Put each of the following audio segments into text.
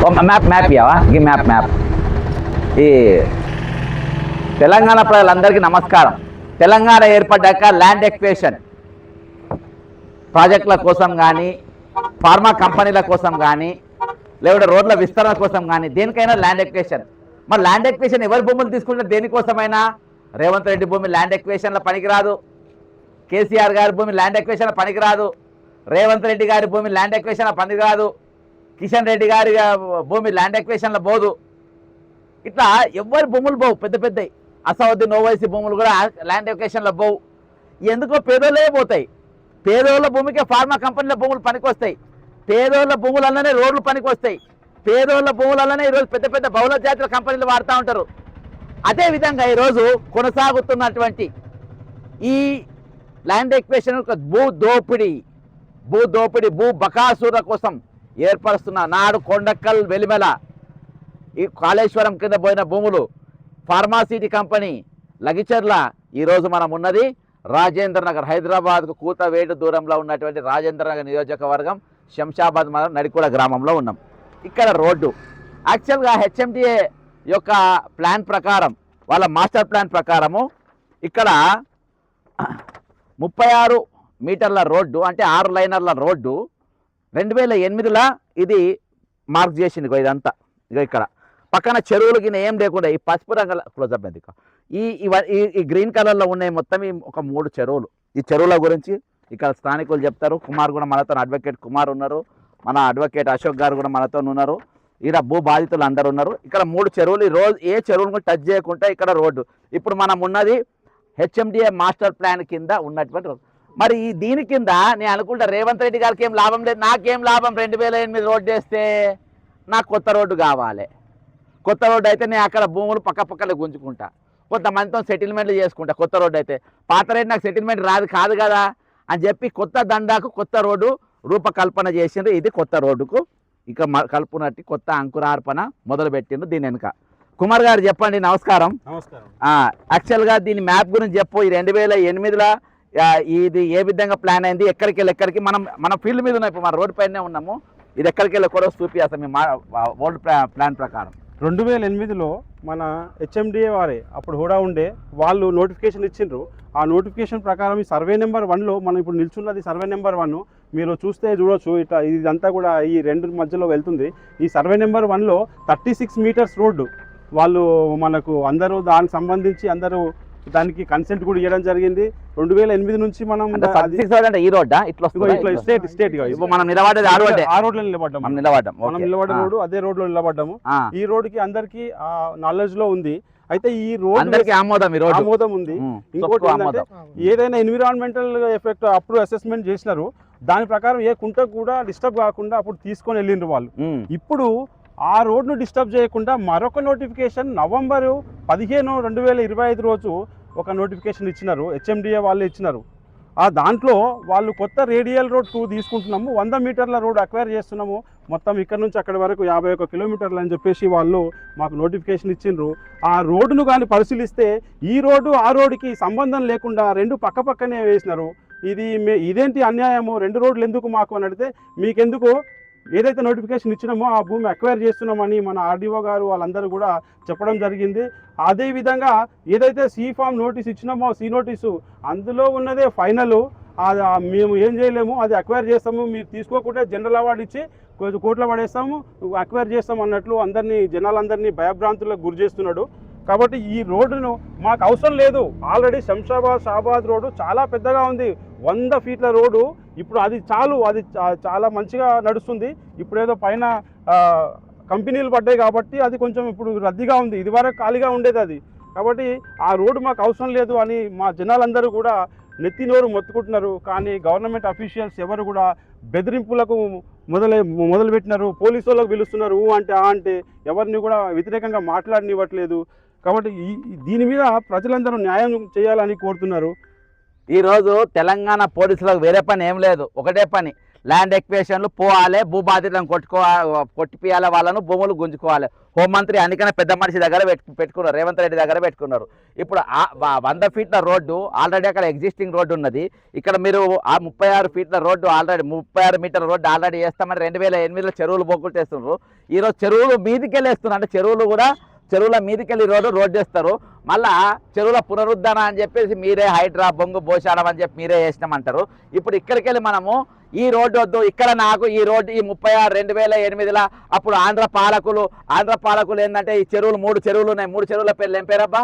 Map ఇవ్వవా ఈ map ఈ తెలంగాణ ప్రజలందరికీ నమస్కారం. తెలంగాణ ఏర్పడ్డాక ల్యాండ్ ఎక్వేషన్ ప్రాజెక్టుల కోసం కానీ, ఫార్మా కంపెనీల కోసం కానీ, లేకుంటే రోడ్ల విస్తరణ కోసం కానీ దేనికైనా ల్యాండ్ ఎక్వేషన్. మరి ల్యాండ్ ఎక్వేషన్ ఎవరి భూములు తీసుకుంటే దేనికోసమైనా? రేవంత్ రెడ్డి భూమి ల్యాండ్ ఎక్వేషన్లో పనికిరాదు, కేసీఆర్ గారి భూమి ల్యాండ్ ఎక్వేషన్లో పనికిరాదు, రేవంత్ రెడ్డి గారి భూమి ల్యాండ్ ఎక్వేషన్లో పనికిరాదు, కిషన్ రెడ్డి గారి భూమి ల్యాండ్ ఎక్వేషన్లో పోదు. ఇట్లా ఎవరి భూములు పోవు, పెద్ద పెద్దవి అసౌద్దీన్ ఓవైసీ భూములు కూడా ల్యాండ్ ఎక్వేషన్లో పోవు. ఎందుకో పేదోళ్ళే పోతాయి. పేదోళ్ళ భూమికే ఫార్మా కంపెనీల భూములు పనికొస్తాయి, పేదోళ్ళ భూములలోనే రోడ్లు పనికొస్తాయి, పేదోళ్ళ భూములలోనే ఈరోజు పెద్ద పెద్ద బహుళ జాతుల కంపెనీలు వాడుతూ ఉంటారు. అదేవిధంగా ఈరోజు కొనసాగుతున్నటువంటి ఈ ల్యాండ్ ఎక్వేషన్ భూ దోపిడీ భూ బకాసుర కోసం ఏర్పరుస్తున్న నాడు కొండక్కల్ వెలిమెల ఈ కాళేశ్వరం కింద పోయిన భూములు ఫార్మాసిటీ కంపెనీ లగిచర్ల. ఈరోజు మనం ఉన్నది రాజేంద్ర నగర్, హైదరాబాద్కు కూతవేటు దూరంలో ఉన్నటువంటి రాజేంద్ర నగర్ నియోజకవర్గం శంషాబాద్ మండలం నడికూడ గ్రామంలో ఉన్నాం. ఇక్కడ రోడ్డు యాక్చువల్గా హెచ్ఎండిఏ యొక్క ప్లాన్ ప్రకారం, వాళ్ళ మాస్టర్ ప్లాన్ ప్రకారము ఇక్కడ 36 మీటర్ల రోడ్డు అంటే 6 లైనర్ల రోడ్డు 2008లో ఇది మార్క్ చేసింది. ఇదంతా ఇక్కడ పక్కన చెరువులు కింద ఏం లేకుండా ఈ పసుపు రంగుల క్లోజప్ ఎందుకు ఈ గ్రీన్ కలర్లో ఉన్నాయి మొత్తం ఒక 3 చెరువులు. ఈ చెరువుల గురించి ఇక్కడ స్థానికులు చెప్తారు. కుమార్ కూడా మనతో, అడ్వకేట్ కుమార్ ఉన్నారు, మన అడ్వకేట్ అశోక్ గారు కూడా మనతో ఉన్నారు, ఇక్కడ భూ బాధితులు అందరు ఉన్నారు. ఇక్కడ 3 చెరువులు, రోజు ఏ చెరువును కూడా టచ్ చేయకుండా ఇక్కడ రోడ్డు. ఇప్పుడు మనం ఉన్నది హెచ్ఎండిఏ మాస్టర్ ప్లాన్ కింద ఉన్నటువంటి రోడ్డు. మరి దీని కింద నేను అనుకుంటా రేవంత్ రెడ్డి గారికి ఏం లాభం లేదు, నాకేం లాభం? 2008 రోడ్డు వేస్తే నాకు కొత్త రోడ్డు కావాలి. కొత్త రోడ్డు అయితే నేను అక్కడ భూములు పక్కలే గుంజుకుంటా, కొంతమందితో సెటిల్మెంట్లు చేసుకుంటా. కొత్త రోడ్డు అయితే పాత రేటు నాకు సెటిల్మెంట్ కాదు కదా అని చెప్పి కొత్త దండాకు కొత్త రోడ్డు రూపకల్పన చేసిండ్రు. ఇది కొత్త రోడ్డుకు ఇక కలుపునట్టు కొత్త అంకురార్పణ మొదలుపెట్టిండ్రు. దీని వెనుక కుమార్ గారు చెప్పండి. నమస్కారం. యాక్చువల్గా దీని మ్యాప్ గురించి చెప్పు. ఈ 2008లో ఇది ఏ విధంగా ప్లాన్ అయింది, ఎక్కడికి మనం ఫీల్డ్ మీద ఉన్నాం, ఇప్పుడు మన రోడ్డు పైనే ఉన్నాము. ఇది ఎక్కడికి వెళ్ళి కూడా చూపిస్తాం మీ ఓల్డ్ ప్లాన్ ప్రకారం. 2008లో మన హెచ్ఎండిఏ వారే అప్పుడు హోడా ఉండే వాళ్ళు నోటిఫికేషన్ ఇచ్చిండ్రు. ఆ నోటిఫికేషన్ ప్రకారం ఈ సర్వే నెంబర్ 1లో మనం ఇప్పుడు నిల్చున్నది సర్వే నెంబర్ 1. మీరు చూడొచ్చు ఇట్లా ఇదంతా కూడా ఈ 2 మధ్యలో వెళ్తుంది. ఈ సర్వే నెంబర్ 1లో 36 మీటర్స్ రోడ్డు వాళ్ళు మనకు అందరూ దానికి సంబంధించి అందరూ దానికి కన్సెంట్ కూడా ఇవ్వడం జరిగింది. 2008 నుంచి మనం ఈ రోడ్డా స్టేట్ మనం నిలబడ్డది ఆ రోడ్లో నిలబడ్డ రోడ్డు, అదే రోడ్లో నిలబడ్డాము. ఈ రోడ్డుకి అందరికి నాలెడ్జ్ లో ఉంది. అయితే ఈ రోడ్ ఆమోదం ఉంది. ఇంకోటి ఏంటంటే ఏదైనా ఎన్విరాన్మెంటల్ ఎఫెక్ట్ అప్పుడు అసెస్మెంట్ చేసినారు, దాని ప్రకారం ఏ కుంట కూడా డిస్టర్బ్ కాకుండా అప్పుడు తీసుకొని వెళ్ళిండ్రు వాళ్ళు. ఇప్పుడు ఆ రోడ్ను డిస్టర్బ్ చేయకుండా మరొక నోటిఫికేషన్ నవంబర్ 15, 2025 రోజు ఒక నోటిఫికేషన్ ఇచ్చినారు, హెచ్ఎండిఏ వాళ్ళు ఇచ్చినారు. ఆ దాంట్లో వాళ్ళు కొత్త రేడియల్ రోడ్ 2 తీసుకుంటున్నాము, 100 మీటర్ల రోడ్ అక్వైర్ చేస్తున్నాము, మొత్తం ఇక్కడ నుంచి అక్కడి వరకు 51 కిలోమీటర్లు అని చెప్పేసి వాళ్ళు మాకు నోటిఫికేషన్ ఇచ్చిండ్రు. ఆ రోడ్డును కానీ పరిశీలిస్తే ఈ రోడ్డు ఆ రోడ్డుకి సంబంధం లేకుండా 2 పక్కనే వేసినారు. ఇదేంటి అన్యాయము, 2 రోడ్లు ఎందుకు మాకు అని అడిగితే, మీకెందుకు ఏదైతే నోటిఫికేషన్ ఇచ్చినామో ఆ భూమి అక్వైర్ చేస్తున్నామని మన ఆర్డీఓ గారు వాళ్ళందరూ కూడా చెప్పడం జరిగింది. అదేవిధంగా ఏదైతే సి ఫామ్ నోటీస్ ఇచ్చినామో సి నోటీసు అందులో ఉన్నదే ఫైనల్, మేము ఏం చేయలేము, అది అక్వైర్ చేస్తాము, మీరు తీసుకోకుండా జనరల్ అవార్డు ఇచ్చి కొంచెం కోర్టులో పడేస్తాము, అక్వైర్ చేస్తాం అన్నట్లు జనాలందరినీ భయభ్రాంతులకు గురి చేస్తున్నాడు. కాబట్టి ఈ రోడ్డును మాకు అవసరం లేదు. ఆల్రెడీ షాబాద్ రోడ్డు చాలా పెద్దగా ఉంది, 100 ఫీట్ల రోడ్డు. ఇప్పుడు అది చాలా మంచిగా నడుస్తుంది. ఇప్పుడు ఏదో పైన కంపెనీలు పడ్డాయి కాబట్టి అది కొంచెం ఇప్పుడు రద్దీగా ఉంది, ఇదివరకు ఖాళీగా ఉండేది అది. కాబట్టి ఆ రోడ్డు మాకు అవసరం లేదు అని మా జనాలందరూ కూడా నెత్తి నోరు మొత్తుకుంటున్నారు. కానీ గవర్నమెంట్ అఫీషియల్స్ ఎవరు కూడా బెదిరింపులకు మొదలుపెట్టినారు, పోలీసు వాళ్ళకు పిలుస్తున్నారు, అంటే ఎవరిని కూడా వ్యతిరేకంగా మాట్లాడనివ్వట్లేదు. కాబట్టి దీని మీద ప్రజలందరూ న్యాయం చేయాలని కోరుతున్నారు. ఈరోజు తెలంగాణ పోలీసులకు వేరే పని ఏం లేదు, ఒకటే పని ల్యాండ్ ఎక్వేషన్లు పోవాలి, భూబాధితులను కొట్టిపియాలి, వాళ్ళను భూములు గుంజుకోవాలి. హోంమంత్రి అందుకనే పెద్ద మనిషి దగ్గర పెట్టుకున్నారు, రేవంత్ రెడ్డి దగ్గర పెట్టుకున్నారు. ఇప్పుడు 100 ఫీట్ల రోడ్డు ఆల్రెడీ అక్కడ ఎగ్జిస్టింగ్ రోడ్డు ఉన్నది. ఇక్కడ మీరు ఆ 36 ఫీట్ల రోడ్డు ఆల్రెడీ 36 మీటర్ల రోడ్డు ఆల్రెడీ వేస్తామని 2008లో చెరువులు బొగ్గుట్టేస్తున్నారు. ఈరోజు చెరువులు మీదికెళ్ళి వేస్తున్నారు. అంటే చెరువుల మీదికెళ్ళి రోడ్డు వేస్తారు. మళ్ళా చెరువుల పునరుద్ధరణ అని చెప్పేసి మీరే హైడ్రా బొంగు బోషాడం అని చెప్పి మీరే వేసినామంటారు. ఇప్పుడు ఇక్కడికి వెళ్ళి మనము ఈ రోడ్డు వద్దు, ఇక్కడ నాకు ఈ రోడ్డు ఈ 36 2008లో అప్పుడు ఆంధ్ర పాలకులు ఏంటంటే ఈ చెరువులు 3 చెరువులు ఉన్నాయి. 3 చెరువుల పేర్లు ఏం పేరబ్బా?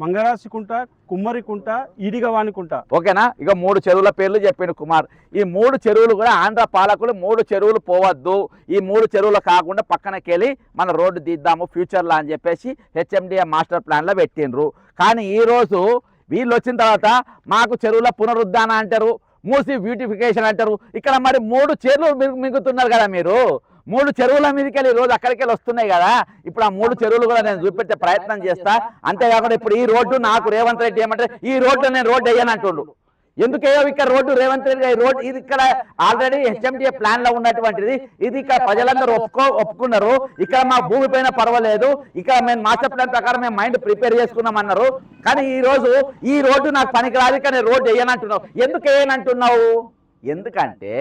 మంగరాశికుంట, కుమ్మరికుంట, ఈడిగవానికుంట. ఓకేనా? ఇక 3 చెరువుల పేర్లు చెప్పిండు కుమార్. ఈ 3 చెరువులు కూడా ఆంధ్ర పాలకులు 3 చెరువులు పోవద్దు, ఈ 3 చెరువులు కాకుండా పక్కనకెళ్ళి మన రోడ్డు తీద్దాము ఫ్యూచర్లో అని చెప్పేసి హెచ్ఎండిఏ మాస్టర్ ప్లాన్లో పెట్టిండ్రు. కానీ ఈరోజు వీళ్ళు వచ్చిన తర్వాత మాకు చెరువుల పునరుద్ధరణ అంటారు, మూసి బ్యూటిఫికేషన్ అంటారు. ఇక్కడ మరి 3 చెరువులు మిగుతున్నారు కదా మీరు. 3 చెరువుల మీదకి వెళ్ళి రోజు అక్కడికి వెళ్ళి వస్తున్నాయి కదా. ఇప్పుడు ఆ 3 చెరువులు కూడా నేను చూపెట్టే ప్రయత్నం చేస్తా. అంతేకాకుండా ఇప్పుడు ఈ రోడ్డు నాకు రేవంత్ రెడ్డి ఏమంటే ఈ రోడ్డు నేను రోడ్డు వేయనంటుండు. ఎందుకేయో ఇక్కడ రోడ్డు రేవంత్ రెడ్డి రోడ్డు ఇది ఇక్కడ ఆల్రెడీ హెచ్ఎండిఏ ప్లాన్ లో ఉన్నటువంటిది. ఇది ఇక్కడ ప్రజలందరూ ఒప్పుకున్నారు. ఇక్కడ మా భూమి పైన పర్వాలేదు, ఇక్కడ మేము మాస్టర్ ప్లాన్ ప్రకారం మేము మైండ్ ప్రిపేర్ చేసుకున్నాం అన్నారు. కానీ ఈ రోడ్డు నాకు పనికిరాదు, కానీ రోడ్డు వేయనంటున్నావు. ఎందుకు వేయనంటున్నావు? ఎందుకంటే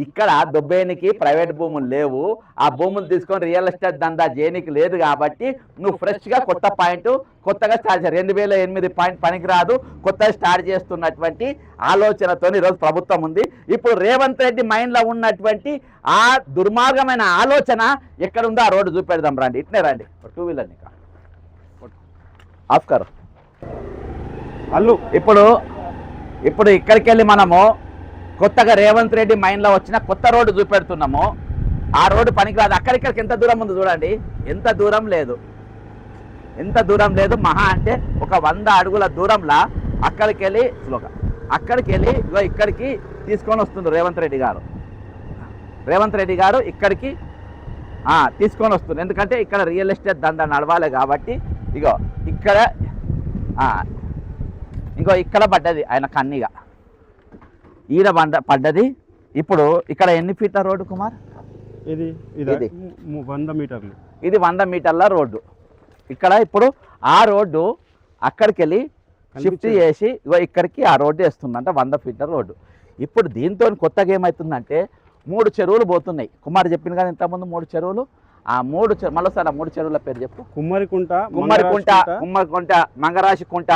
ఇక్కడ దొబ్బేనికి ప్రైవేట్ భూములు లేవు, ఆ భూములు తీసుకొని రియల్ ఎస్టేట్ దందా చేయనికి లేదు. కాబట్టి నువ్వు ఫ్రెష్గా కొత్తగా స్టార్ట్ చేయాలి. 2008 పాయింట్ పనికిరాదు, కొత్తగా స్టార్ట్ చేస్తున్నటువంటి ఆలోచనతో ఈరోజు ప్రభుత్వం ఉంది. ఇప్పుడు రేవంత్ రెడ్డి మైండ్లో ఉన్నటువంటి ఆ దుర్మార్గమైన ఆలోచన ఎక్కడుందో ఆ రోడ్డు చూపెడదాం. రండి, ఇట్నే రండి. 2 వీలర్ని ఆఫ్కర్ అల్లు ఇప్పుడు ఇక్కడికి వెళ్ళి మనము కొత్తగా రేవంత్ రెడ్డి మైండ్లో వచ్చిన కొత్త రోడ్డు చూపెడుతున్నాము. ఆ రోడ్డు పనికిరాదు. అక్కడిక్కడికి ఎంత దూరం ఉంది చూడండి, ఎంత దూరం లేదు. మహా అంటే ఒక 100 అడుగుల దూరంలో అక్కడికి వెళ్ళి ఇక్కడికి తీసుకొని వస్తుంది రేవంత్ రెడ్డి గారు ఇక్కడికి తీసుకొని వస్తుంది. ఎందుకంటే ఇక్కడ రియల్ ఎస్టేట్ దందా నడవాలి కాబట్టి ఇక్కడ పడ్డది ఆయన కన్నీగా, ఈడ పడ్డది. ఇప్పుడు ఇక్కడ ఎన్ని ఫీట్ల రోడ్డు కుమార్? ఇది 100 మీటర్లు. ఇది 100 మీటర్ల రోడ్డు. ఇక్కడ ఇప్పుడు ఆ రోడ్డు అక్కడికి వెళ్ళి షిఫ్ట్ చేసి ఇక్కడికి ఆ రోడ్డు వేస్తుందంట, 100 ఫీట్ల రోడ్డు. ఇప్పుడు దీంతో కొత్తగా ఏమవుతుందంటే 3 చెరువులు పోతున్నాయి. కుమార్ చెప్పింది కదా ఇంతకుముందు 3 చెరువులు. ఆ 3 మరోసారి ఆ 3 చెరువుల పేరు చెప్పు. కుమ్మరికుంట, మంగరాశికుంట,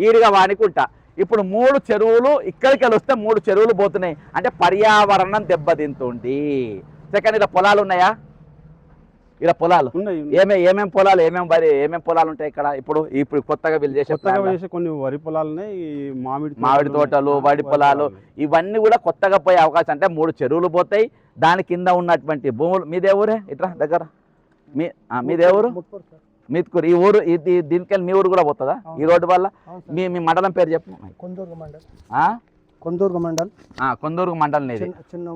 ఈడిగవానికుంట. ఇప్పుడు 3 చెరువులు ఇక్కడికి వెళ్ళి వస్తే 3 చెరువులు పోతున్నాయి. అంటే పర్యావరణం దెబ్బతింటుంది. సెకండ్, ఇక్కడ పొలాలు ఉన్నాయా? ఇక్కడ పొలాలు ఏమేం పొలాలు, ఏమేం పొలాలు ఉంటాయి ఇక్కడ? ఇప్పుడు కొత్తగా వీళ్ళు చేసే కొన్ని వరి పొలాలు, మామిడి తోటలు, వరి పొలాలు, ఇవన్నీ కూడా కొత్తగా పోయే అవకాశం. అంటే 3 చెరువులు పోతాయి. దాని కింద ఉన్నటువంటి భూములు. మీదేవురే ఇట్లా దగ్గర? మీదేవురు? మీత్కూరు. ఈ ఊరు దీనికి మీ ఊరు కూడా పోతుందా ఈ రోడ్డు వల్ల? మీ మండలం పేరు చెప్పు. కొందూరు మండలం ఇది. చిన్న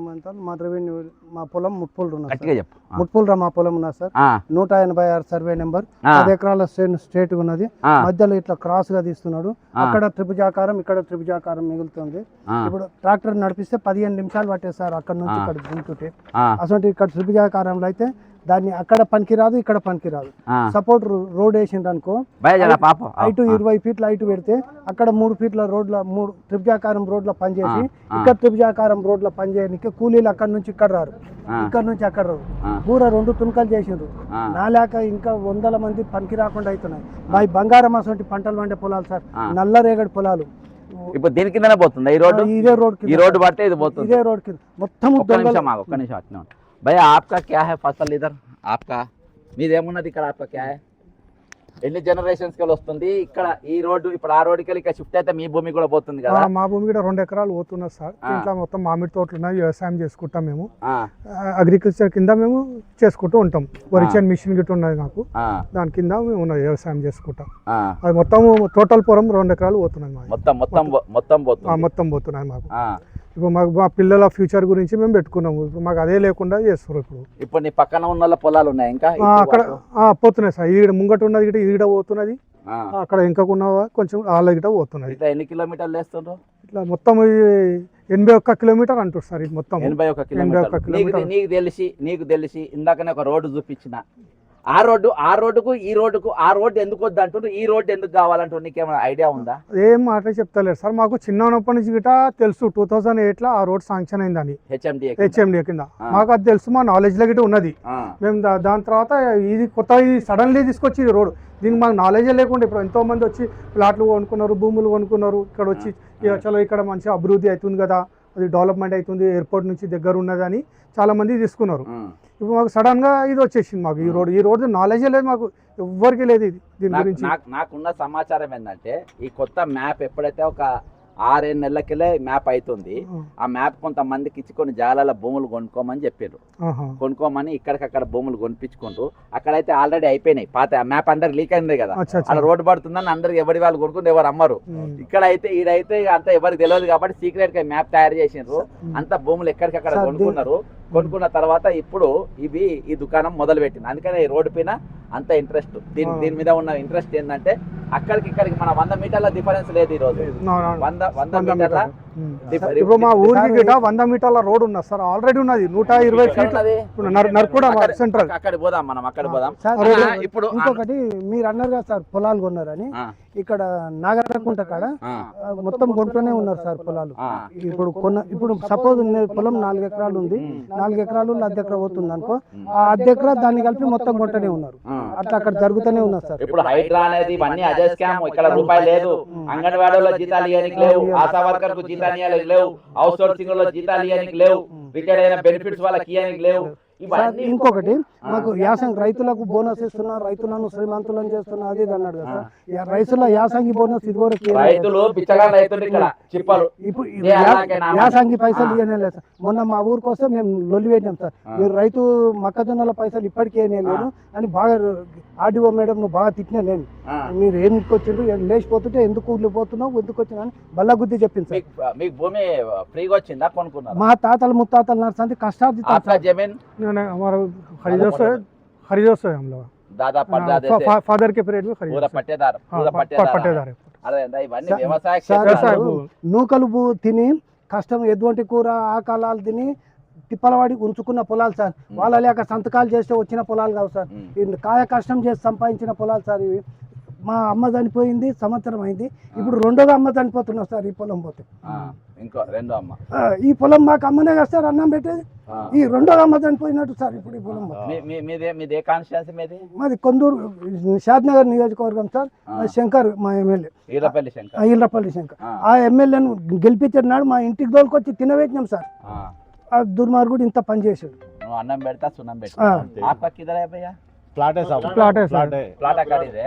మా పొలం ముట్పూలు గట్టిగా చెప్పు. ముట్పూలు మా పొలం ఉన్నా సార్. 186 సర్వే నెంబర్, 10 ఎకరాల స్టేట్ ఉన్నది. మధ్యలో ఇట్లా క్రాస్ గా తీస్తున్నాడు. అక్కడ త్రిభుజాకారం, ఇక్కడ త్రిభుజాకారం మిగులుతుంది. ఇప్పుడు ట్రాక్టర్ నడిపిస్తే 15 నిమిషాలు పట్టే సార్ అక్కడ నుంచి ఇక్కడ దించుంటే. అసలు ఇక్కడ త్రిభుజాకారంలో అయితే దాన్ని అక్కడ పనికిరాదు, ఇక్కడ పనికిరాదు. సపోర్ట్ రోడ్ వేసిండ్రు అనుకో, హైట్ 20 ఫీట్ల హైట్ పెడితే అక్కడ 3 ఫీట్ల రోడ్ల 3 త్రిభుజాకారం రోడ్ల పనిచేసి ఇక్కడ త్రిభుజాకారం రోడ్ల పనిచేయడానికి కూలీలు అక్కడ నుంచి ఇక్కడ రారు, ఇక్కడ నుంచి అక్కడ రారు. పూర 2 తునకలు చేసిండ్రు. నాలేక ఇంకా 100 మంది పనికి రాకుండా అవుతున్నాయి. మా బంగారం అసలు పంటలు పండే పొలాలు సార్, నల్లరేగడి పొలాలు. ఇప్పుడు దీని కిందనే పోతుంది ఈ రోడ్డు. ఈ రోడ్డు పడితే ఇది పోతుంది. ఇదే రోడ్ కింద మొత్తం. ఒక్క నిమిషం అట్నే ఉంటుంది. भैया आपका क्या है फसल इधर? आपका మీదేమున్నది ఇక్కడ? आपका क्या है? ఎన్ని జనరేషన్స్ కి వస్తుంది ఇక్కడ ఈ రోడ్డు? ఇప్పుడు ఆ రోడ్డుకి వెళ్ళి షిఫ్ట్ అయితే మీ భూమి కూడా పోతుంది కదా? మా భూమి కూడా 2 ఎకరాలు పోతున్నది సార్. ఇంట్లో మొత్తం మామిడి తోటలు ఉన్నాయి, వ్యవసాయం చేసుకుంటాం మేము. అగ్రికల్చర్ కింద మేము చేసుకుంటూ ఉంటాం. వరిచేన్ మిషన్ గిట్ ఉన్నది నాకు, దాని కింద మేము వ్యవసాయం చేసుకుంటాం. అది మొత్తం టోటల్ పొలం 2 ఎకరాలు పోతున్నది. మొత్తం పోతున్నాయి మాకు. ఇప్పుడు మాకు మా పిల్లల ఫ్యూచర్ గురించి మేము పెట్టుకున్నాము. ఇప్పుడు మాకు అదే లేకుండా చేస్తారు. ఇప్పుడు నీ పక్కన ఉన్న పొలాలు ఉన్నాయి ఇంకా? అక్కడ పోతున్నాయి సార్. ఈడ ముంగట ఉన్నది గిట ఈడ పోతున్నది, అక్కడ ఇంకకున్న కొంచెం వాళ్ళ గిట పోతున్నది. ఎన్ని కిలోమీటర్లు వేస్తుండ్రు? ఇట్లా మొత్తం 81 కిలోమీటర్ అంటారు సార్ ఇది మొత్తం 81 కిలోమీటర్. నీకు తెలిసి ఇందాకనే ఒక రోడ్డు చూపించిన, ఆ రోడ్డుకు ఈ రోడ్డుకు ఆ రోడ్డు ఎందుకు వద్దు అంటున్నారు, ఈ రోడ్డు ఎందుకు కావాలంటారు, నీకేమైనా ఐడియా ఉందా? ఏం మాట చెప్తలేదు సార్, మాకు చిన్నప్పటి నుంచి గిట తెలుసు 2008లో ఆ రోడ్ శాంక్షన్ అయిందని హెచ్ఎండి కింద, మాకు అది తెలుసు, మా నాలెడ్జ్ లో గిట ఉన్నది. మేము దాని తర్వాత ఇది కొత్త సడన్లీ తీసుకొచ్చి ఈ రోడ్, దీనికి మాకు నాలెడ్జే లేకుండా ఇప్పుడు ఎంతో మంది వచ్చి ప్లాట్లు కొనుక్కున్నారు, భూములు కొనుక్కున్నారు, ఇక్కడ వచ్చి చలో ఇక్కడ మంచిగా అభివృద్ధి అవుతుంది కదా, అది డెవలప్మెంట్ అవుతుంది, ఎయిర్పోర్ట్ నుంచి దగ్గర ఉన్నదని చాలా మంది తీసుకున్నారు. ఇప్పుడు మాకు సడన్ గా ఇది వచ్చేసింది, మాకు ఈ రోడ్ నాలెడ్జే లేదు, మాకు ఎవ్వరికి లేదు ఇది దీని గురించి. నాకున్న సమాచారం ఏంటంటే ఈ కొత్త మ్యాప్ ఎప్పుడైతే ఒక 6-7 నెలలకెళ్ళే మ్యాప్ అవుతుంది, ఆ మ్యాప్ కొంతమందికి ఇచ్చి కొన్ని జాగాల భూములు కొనుక్కోమని చెప్పారు. కొనుక్కోమని ఇక్కడికక్కడ భూములు కొనిపించుకుంటూ అక్కడైతే ఆల్రెడీ అయిపోయినాయి, పాత మ్యాప్ అందరికి లీక్ అయింది కదా, అలా రోడ్డు పడుతుందని అందరికి ఎవరి వాళ్ళు కొనుక్కుంటే ఎవరు అమ్మరు. ఇక్కడైతే ఈడైతే అంత ఎవరికి తెలియదు కాబట్టి సీక్రెట్ గా మ్యాప్ తయారు చేసిండ్రు, అంత భూములు ఎక్కడికక్కడ కొనుక్కున్నారు. కొనుక్కున్న తర్వాత ఇప్పుడు ఈ దుకాణం మొదలు పెట్టింది. అందుకనే ఈ రోడ్డు పైన అంత ఇంట్రెస్ట్, దీని మీద ఉన్న ఇంట్రెస్ట్ ఏంటంటే అక్కడికి ఇక్కడికి మన 100 మీటర్ల డిఫరెన్స్ లేదు ఈ రోజు. 100 మీటర్ల ఇప్పుడు మా ఊరికి గిట 100 మీటర్ల రోడ్ ఉన్నది సార్, ఆల్రెడీ ఉన్నది 120 ఫీట్లు నర్కుడా సెంట్రల్. అక్కడికి పోదాం మనం, అక్కడికి పోదాం. ఇప్పుడు ఇంకొకటి మీరు అన్నారు కదా సార్ పొలాలు కొన్నారని, ఇక్కడ నాగరకుంట కాడ మొత్తం కొంటూనే ఉన్నారు సార్ పొలాలు. ఇప్పుడు సపోజ్ పొలం 4 ఎకరాలు ఉంది, 4 ఎకరాలు 10 ఎకరా పోతుంది అనుకో, ఆ 10 ఎకరా దాన్ని కలిపి మొత్తం కొంటనే ఉన్నారు, అట్లా అక్కడ జరుగుతూనే ఉన్నారు సార్. ఇప్పుడు హైడ్రా అనేది ఇవన్నీ అదే స్కామ్, ఇక్కడ రూపాయి లేదు, అంగన్వాడీలో జీతాలు ఇవ్వడానికి లేవు, ఆశా వర్కర్ కు జీతాలు ఇవ్వడానికి లేవు, హౌస్ హోల్డింగ్ లో జీతాలు ఇవ్వడానికి లేవు, రిటైర్ అయిన బెనిఫిట్స్ వాళ్ళకి ఇవ్వడానికి లేవు. ఇంకొకటి మాకు యాసంగి రైతులకు బోనస్ ఇస్తున్నా, రైతులను శ్రీమంతులను చేస్తున్నా, అది అన్నాడు కదా సార్, రైతుల యాసంగి బోనస్ ఇదివరకు ఇప్పుడు యాసంగి పైసలు ఇవ్వనే లేదు సార్. మొన్న మా ఊరికి వస్తే మేము లొల్లి పెట్టాం సార్, మీరు రైతు మొక్కజొన్నల పైసలు ఇప్పటికే లేదు అని బాగా ఆర్డీఓ మేడం నువ్వు బాగా తిట్టినా నేను, మీరు ఏం వచ్చిండ్రు లేచిపోతుంటే ఎందుకు ఊర్లు పోతున్నావు ఎందుకు వచ్చినా అని బల్ల గుద్ది చెప్పింది సార్. మీకు భూమి ఫ్రీగా వచ్చిందా కొనుక్కున్నారు? మా తాతలు ముత్తాతలు నడుస్తుంది కష్టార్జిత खरीदो से हम लोग दादा परदादा से फादर के पीरियड में पूरा पट्टेदार అదే ఇవన్నీ వ్యవసాయ నూకలు తిని కష్టం ఎటువంటి కూర ఆకాలాలు తిని తిప్పలవాడి ఉంచుకున్న పొలాలు సార్, వాళ్ళ లేక సంతకాలు చేస్తే వచ్చిన పొలాలు కావు సార్, కాయ కష్టం చేసి సంపాదించిన పొలాలు సార్ ఇవి. మా అమ్మ చనిపోయింది సంవత్సరం అయింది, ఇప్పుడు రెండోగా అమ్మ చనిపోతున్నాం సార్ ఈ పొలం పోతే. ఇంకో రెండో అమ్మ ఈ పొలం మాకు అమ్మనే కదా సార్ అన్నం పెట్టేది, ఈ రెండోగా అమ్మ చనిపోయినట్టు సార్ ఇప్పుడు ఈ పొలం. మీదే కాన్స్టిట్యున్సీ మీది? మాది కొందూరు షాద్నగర్ నియోజకవర్గం సార్, శంకర్ మా ఎమ్మెల్యే ఈర్లపల్లి శంకర్. ఆ ఎమ్మెల్యేను గెలిపించాడు, మా ఇంటికి దోలుకొచ్చి తినబెట్టినాం సార్. ఆ దుర్మార్గుడు ఇంత పని చేశాడు. అన్నం పెడతా సున్నం పెడతా. प्लाट है साहब, प्लाट है प्लाट खरीदे?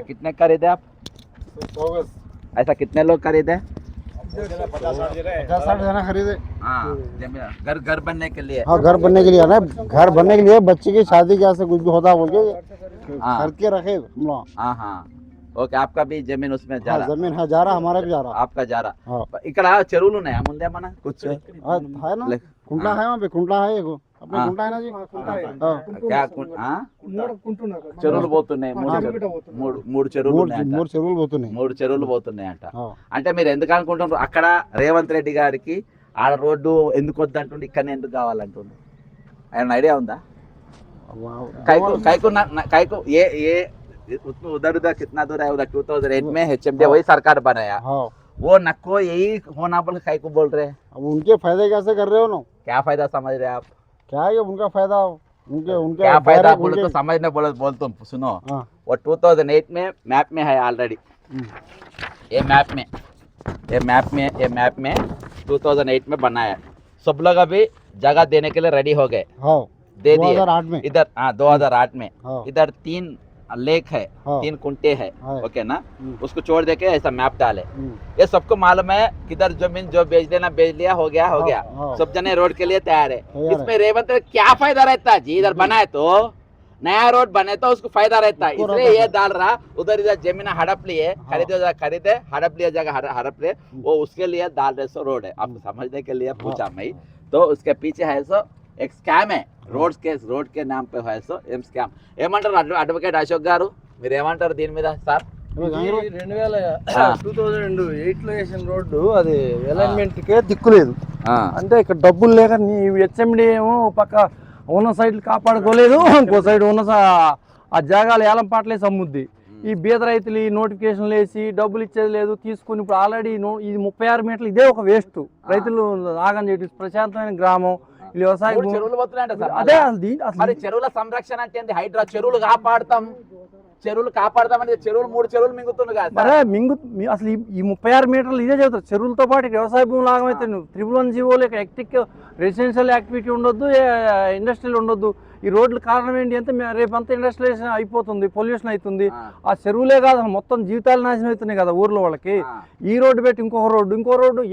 कितने खरीदे आप? ऐसा कितने लोग खरीदे? 50-60 जना खरीदे। घर बनने के लिए? हाँ घर बनने के लिए ना, घर बनने के लिए बच्चे की शादी क्या से कुछ भी होता बोल के खरीद के रखे हम लोग। हाँ हाँ ఓకే. आपका भी जमीन उसमें जा रहा? जमीन है जा रहा, हमारा भी जा रहा, आपका जा रहा. ఇక్కడ చెరువులు ఉన్నాయా ముందే మన? कुछ है ना, कुंडा है वहाँ पे, कुंडा है एगो अपने कुंडा है ना जी, क्या చెరువులు పోతున్నాయి? మూడు చెరువులు పోతున్నాయి అంట. అంటే మీరు ఎందుకు అనుకుంటున్నారు అక్కడ రేవంత్ రెడ్డి గారికి ఆడ రోడ్డు ఎందుకు వద్దంటుండే, ఇక్కడ ఎందుకు కావాలంటుండే? ఆయన ఐడియా ఉందా? కైకు ఏ उधर कितना दूर है? उधर 2008 में HMD वही सरकार बनाया, वो नको यही होना बोल काहे को बोल रहे हैं? अब उनके फायदे कैसे कर रहे हो ना? क्या फायदा समझ रहे हैं आप? क्या है उनका फायदा, उनके क्या फायदा बोले तो समझने बोल तुम सुनो। वो 2008 में मैप में है ऑलरेडी, ये मैप में 2008 में बनाया, सब लोग अभी जगह देने के लिए रेडी हो गए, दे दिए 2008 में। इधर 2008 में इधर 3 लेक है, 3 कुंटे है, ओके ना, उसको छोड़ दे के ऐसा मैप डाले। ये सबको मालूम है किधर जमीन जो बेच देना बेच लिया, हो गया। सब जने रोड के लिए तैयार है। इसमें रेवंत क्या फायदा रहता है जी? इधर बनाए तो नया रोड बने तो उसको फायदा रहता है, इसलिए ये डाल रहा। उधर इधर जमीन हड़प लिए, खरीदे हड़प लिया जगह हड़प लिए, वो उसके लिए डाल रहे सो रोड है। आपको समझने के लिए पूछा मैं, तो उसके पीछे है सो एक स्कैम है, రోడ్ కే నామ్ పే है सो एम स्कैम. ఏమంటారు అడ్వకేట్ అశోక్ గారు, మీరు ఏమంటారు దీని మీద సార్? 2008 లో వేసిన రోడ్డు అది అలైన్మెంట్ కే దిక్కులేదు. అంటే ఇక్కడ డబ్బులు లేక హెచ్ఎండి ఏమో పక్క ఉన్న సైడ్లు కాపాడుకోలేదు, ఇంకో సైడ్ ఉన్న ఆ జాగాలు ఏలం పాటలేసి అమ్ముద్ది. ఈ బీద రైతులు ఈ నోటిఫికేషన్లు వేసి డబ్బులు ఇచ్చేది లేదు తీసుకుని ఇప్పుడు ఆల్రెడీ ఇది 36 మీటర్లు ఇదే ఒక వేస్ట్. రైతులు ఆగం చేయడం ప్రశాంతమైన గ్రామం వ్యవసాయ అదే మరి చెరువుల సంరక్షణ అంటే హైడ్రా చెరువులు కాపాడతామని చెరువులు 3 చెరువులు మింగుతుంది కదా అసలు ఈ 36 మీటర్లు ఇదే చెబుతారు. చెరువులతో పాటు వ్యవసాయ భూములు ఆగమైతే త్రిభువన్ జీవో లేక ఎక్టిక్ రెసిడెన్షియల్ యాక్టివిటీ ఉండొద్దు, ఇండస్ట్రియల్ ఉండొద్దు. ఈ రోడ్లు కారణం ఏంటి అంటే రేపంతా ఇండస్ట్రియలైజేషన్ అయిపోతుంది, పొల్యూషన్ అవుతుంది. ఆ చెరువులే కాదు మొత్తం జీవితాలు నాశనం అవుతున్నాయి కదా ఊర్లో వాళ్ళకి. ఈ రోడ్డు పెట్టి ఇంకో రోడ్డు